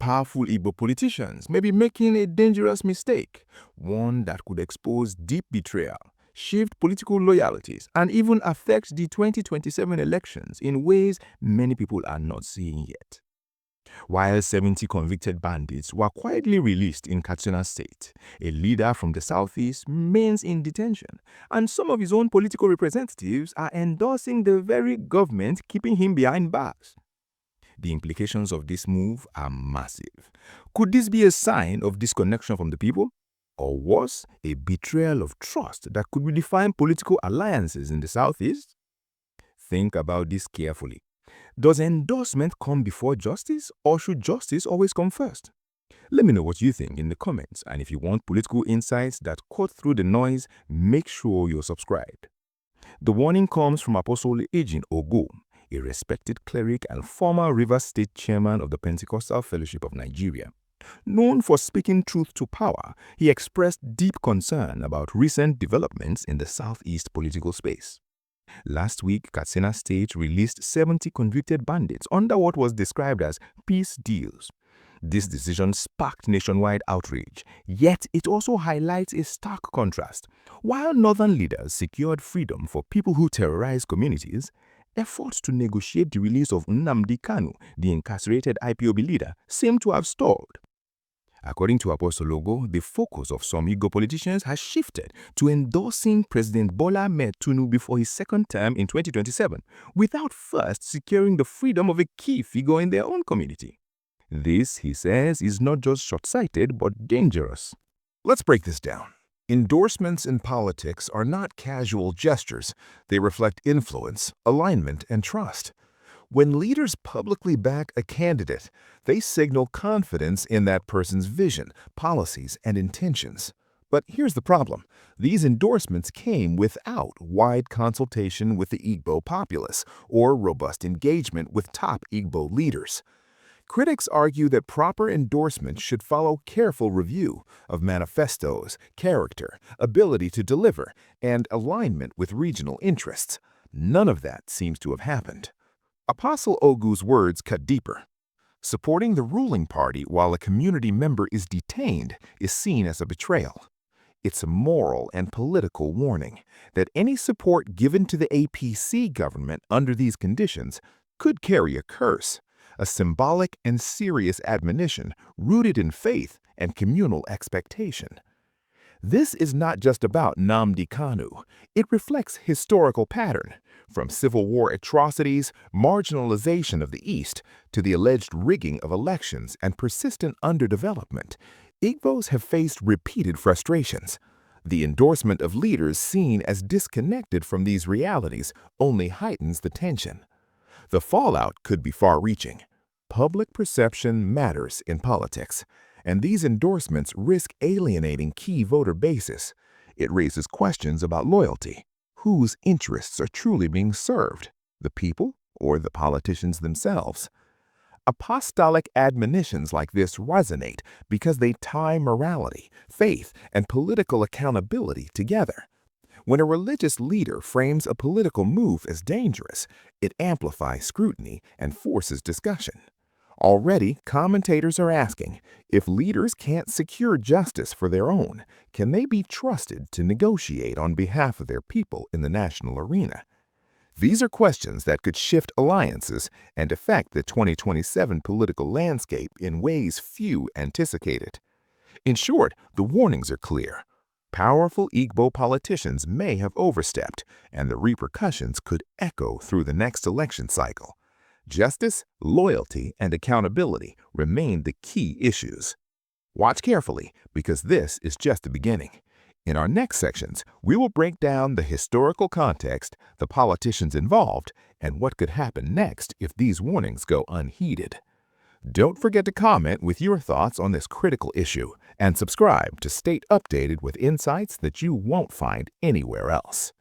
powerful Igbo politicians may be making a dangerous mistake, one that could expose deep betrayal, shift political loyalties, and even affect the 2027 elections in ways many people are not seeing yet. While 70 convicted bandits were quietly released in Katsina State, a leader from the southeast remains in detention, and some of his own political representatives are endorsing the very government keeping him behind bars. The implications of this move are massive. Could this be a sign of disconnection from the people? Or worse, a betrayal of trust that could redefine political alliances in the southeast? Think about this carefully. Does endorsement come before justice, or should justice always come first? Let me know what you think in the comments, and if you want political insights that cut through the noise, make sure you're subscribed. The warning comes from Apostle Ejin Ogo, a respected cleric and former Rivers State chairman of the Pentecostal Fellowship of Nigeria. Known for speaking truth to power, he expressed deep concern about recent developments in the southeast political space. Last week, Katsina State released 70 convicted bandits under what was described as peace deals. This decision sparked nationwide outrage, yet it also highlights a stark contrast. While northern leaders secured freedom for people who terrorize communities, efforts to negotiate the release of Nnamdi Kanu, the incarcerated IPOB leader, seem to have stalled. According to Apostle Ogo, the focus of some Igbo politicians has shifted to endorsing President Bola Ahmed Tinubu for his second term in 2027, without first securing the freedom of a key figure in their own community. This, he says, is not just short-sighted but dangerous. Let's break this down. Endorsements in politics are not casual gestures. They reflect influence, alignment, and trust. When leaders publicly back a candidate, they signal confidence in that person's vision, policies, and intentions. But here's the problem. These endorsements came without wide consultation with the Igbo populace or robust engagement with top Igbo leaders. Critics argue that proper endorsement should follow careful review of manifestos, character, ability to deliver, and alignment with regional interests. None of that seems to have happened. Apostle Ogu's words cut deeper. Supporting the ruling party while a community member is detained is seen as a betrayal. It's a moral and political warning that any support given to the APC government under these conditions could carry a curse, a symbolic and serious admonition rooted in faith and communal expectation. This is not just about Nnamdi Kanu. It reflects historical pattern, from Civil War atrocities, marginalization of the East, to the alleged rigging of elections and persistent underdevelopment. Igbos have faced repeated frustrations. The endorsement of leaders seen as disconnected from these realities only heightens the tension. The fallout could be far-reaching. Public perception matters in politics, and these endorsements risk alienating key voter bases. It raises questions about loyalty. Whose interests are truly being served, the people or the politicians themselves? Apostolic admonitions like this resonate because they tie morality, faith, and political accountability together. When a religious leader frames a political move as dangerous, it amplifies scrutiny and forces discussion. Already, commentators are asking, if leaders can't secure justice for their own, can they be trusted to negotiate on behalf of their people in the national arena? These are questions that could shift alliances and affect the 2027 political landscape in ways few anticipated. In short, the warnings are clear. Powerful Igbo politicians may have overstepped, and the repercussions could echo through the next election cycle. Justice, loyalty, and accountability remain the key issues. Watch carefully, because this is just the beginning. In our next sections, we will break down the historical context, the politicians involved, and what could happen next if these warnings go unheeded. Don't forget to comment with your thoughts on this critical issue, and subscribe to stay updated with insights that you won't find anywhere else.